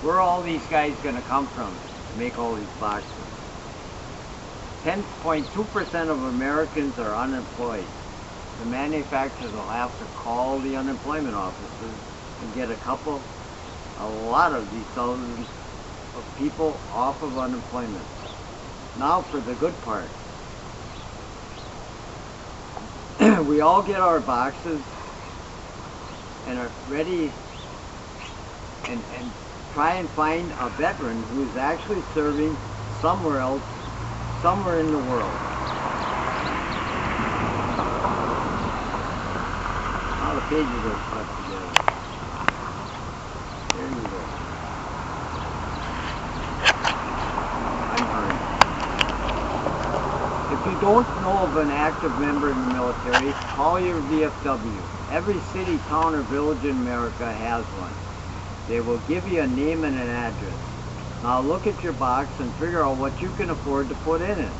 Where are all these guys going to come from to make all these boxes? 10.2% of Americans are unemployed. The manufacturers will have to call the unemployment offices and get a lot of these thousands of people off of unemployment. Now for the good part. We all get our boxes and are ready and try and find a veteran who is actually serving somewhere else, somewhere in the world. Now the pages are stuck together. There you go. I'm hurrying. If you don't know of an active member in the military, call your VFW. Every city, town, or village in America has one. They will give you a name and an address. Now look at your box and figure out what you can afford to put in it.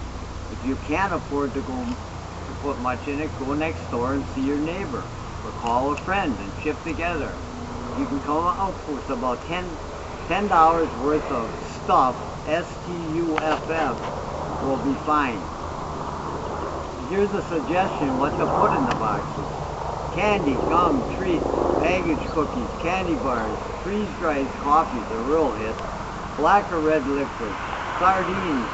If you can't afford to put much in it, go next door and see your neighbor. Or call a friend and ship together. You can come out with about $10 worth of stuff, S-T-U-F-F, will be fine. Here's a suggestion what to put in the boxes. Candy, gum, treats, baggage cookies, candy bars, freeze-dried coffee's a real hit, black or red liquid, sardines.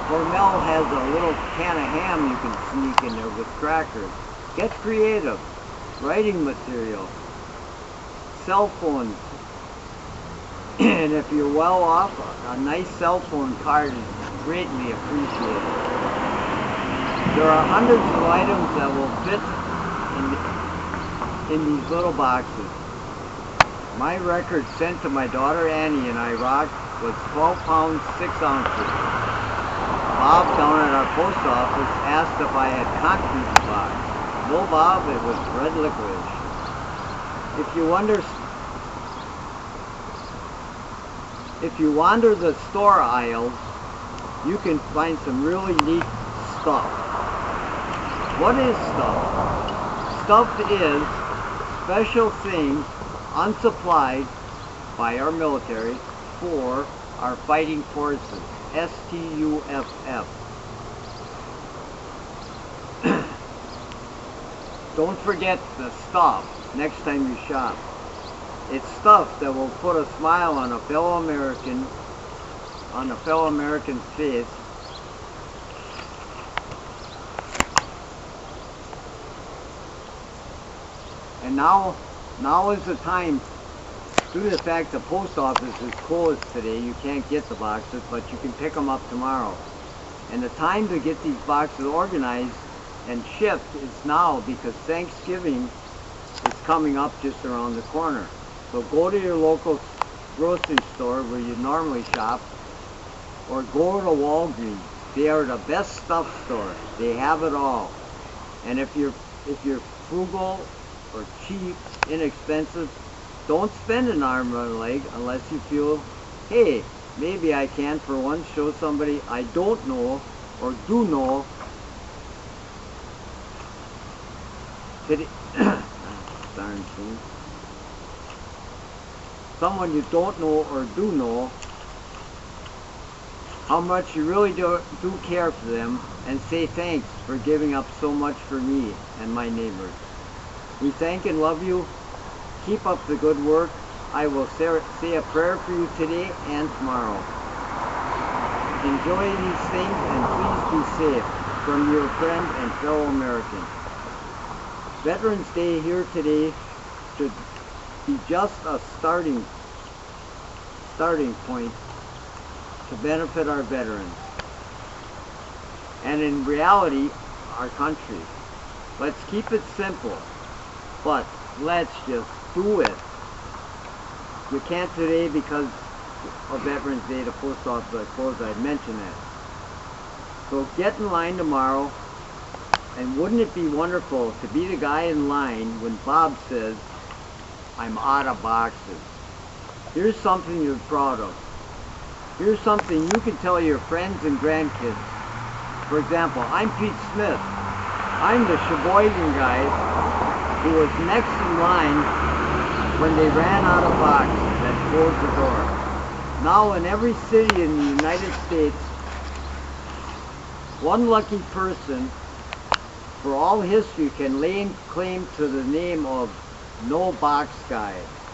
Hormel has a little can of ham you can sneak in there with crackers. Get creative. Writing material, cell phones, and if you're well off, a nice cell phone card is greatly appreciated. There are hundreds of items that will fit in these little boxes. My record sent to my daughter Annie in Iraq was 12 pounds 6 ounces. Bob down at our post office asked if I had concrete box. No, Bob, it was red licorice. If you wander the store aisles, you can find some really neat stuff. What is stuff? Stuff is special things unsupplied by our military for our fighting forces. S-T-U-F-F. Don't forget the stuff next time you shop. It's stuff that will put a smile on a fellow American's face. And now is the time. Due to the fact the post office is closed today, you can't get the boxes, but you can pick them up tomorrow. And the time to get these boxes organized and shipped is now, because Thanksgiving is coming up just around the corner. So go to your local grocery store where you normally shop, or go to Walgreens. They are the best stuff store. They have it all. And if you're frugal or cheap, inexpensive, don't spend an arm and a leg unless you feel, hey, maybe I can for once show somebody I don't know or do know. Today, darn thing. Someone you don't know or do know how much you really do care for them, and say thanks for giving up so much for me and my neighbors. We thank and love you. Keep up the good work. I will say a prayer for you today and tomorrow. Enjoy these things and please be safe. From your friend and fellow American. Veterans Day here today should be just a starting point to benefit our veterans. And in reality, our country. Let's keep it simple, but let's just do it. You can't today because of Veterans Day, the post office I closed, I'd mentioned that. So get in line tomorrow, and wouldn't it be wonderful to be the guy in line when Bob says, I'm out of boxes. Here's something you're proud of. Here's something you can tell your friends and grandkids. For example, I'm Pete Smith. I'm the Sheboygan guy who was next in line when they ran out of boxes and closed the door. Now in every city in the United States, one lucky person for all history can lay claim to the name of No Box Guy.